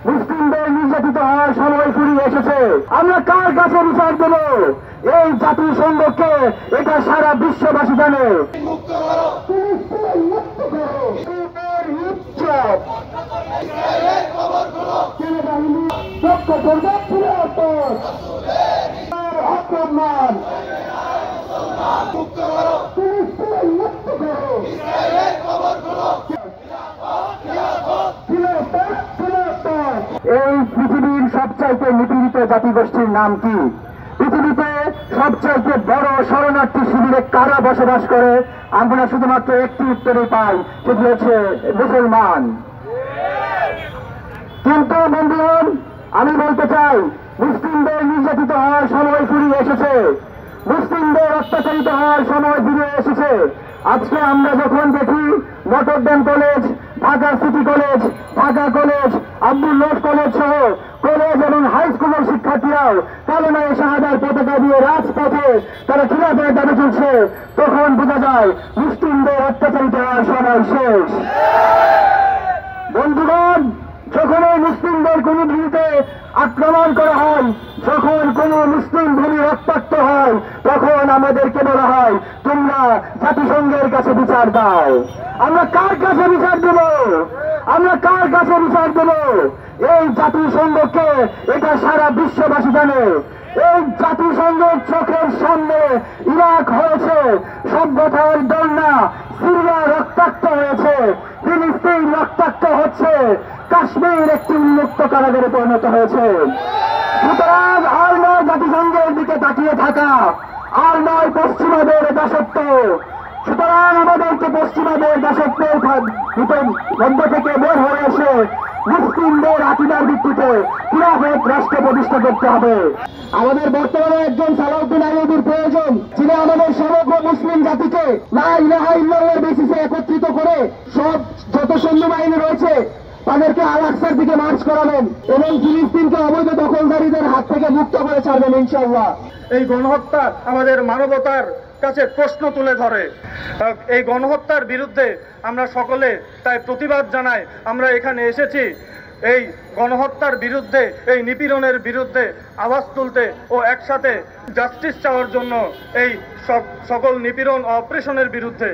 মুসলিমদের নির্যাতিত হওয়ার সময় ফুরিয়ে এসেছে। আমরা কার কাছে বিচার দেব? এই জাতিসংঘকে এটা সারা বিশ্ববাসী জানে। এই পৃথিবীর সবচাইতে নিপীড়িত জাতিগোষ্ঠীর নাম কি? পৃথিবীতে সবচাইতে বড় শরণার্থী শিবিরে কারা বসবাস করে? আমরা শুধুমাত্র একটি উত্তরে পাই, সেটি হচ্ছে মুসলমান। কিন্তু বন্ধুগণ, আমি বলতে চাই, মুসলিমদের নির্যাতিত হওয়ার সময় ফুরিয়ে এসেছে। মুসলিমদের অত্যাচারিত হওয়ার সময় ফিরে এসেছে। আজকে আমরা যখন দেখি Notre Dame college, Dhaka city college, Dhaka college, Abdullah college সহ কলেজ এবং হাই স্কুলের শিক্ষার্থীরাও কালেমায়ে শাহাদার পতাকা দিয়ে রাজপথে তারা খিলাফের দাবি তুলছে, তখন বোঝা যায় মুসলিমদের অত্যাচারিত হওয়ার সময় শেষ। বন্ধুগণ, যখন এই মুসলিমদের কোন ভূমিতে আক্রমণ করা হয়, যখন কোন মুসলিম ভূমি রক্তাক্ত হয়, তখন আমাদেরকে বলা হয় তোমরা জাতিসংঘের কাছে বিচার দাও। আমরা কার কাছে বিচার দেব? আমরা কার কাছে বিচার দেব? এই জাতিসংঘকে এটা সারা বিশ্ববাসী জানে। এই জাতিসংঘের চোখের সামনে ইরাক হয়েছে সভ্যতার দোলনা, সিরিয়া রক্তাক্ত হয়েছে, ফিলিস্তিন রক্তাক্ত হচ্ছে, কাশ্মীর একটি উন্মুক্ত কারাগারে পরিণত হয়েছে। সুতরাং আর নয় জাতিসংঘের দিকে তাকিয়ে থাকা, আর নয় পশ্চিমাদের দাসত্ব। সুতরাং আমাদেরকে পশ্চিমাদের দাসত্বের মধ্য থেকে বের হয়ে এসে মুসলিমদের আকিদার ভিত্তিতে খিলাফত রাষ্ট্র প্রতিষ্ঠা করতে হবে। আমাদের বর্তমানে একজন সালাউদ্দিন আইয়ুবীর প্রয়োজন, যিনি আমাদের সমগ্র মুসলিম জাতিকে লা ইলাহা ইল্লাল্লাহর বেসিসে একত্রিত করে সব যত সৈন্য বাহিনী রয়েছে তাদেরকে আল আকসার দিকে মার্চ করাবেন এবং ফিলিস্তিনকে অবৈধ দখলদারীদের হাত থেকে মুক্ত করে ছাড়বেন ইনশাআল্লাহ। এই গণহত্যা আমাদের মানবতার কাছে প্রশ্ন তুলে ধরে। এই গণহত্যার বিরুদ্ধে আমরা সকলে তাই প্রতিবাদ জানাই। আমরা এখানে এসেছি এই গণহত্যার বিরুদ্ধে, এই নিপীড়নের বিরুদ্ধে আওয়াজ তুলতে ও একসাথে জাস্টিস চাওয়ার জন্য, এই সকল নিপীড়ন অপারেশনের বিরুদ্ধে।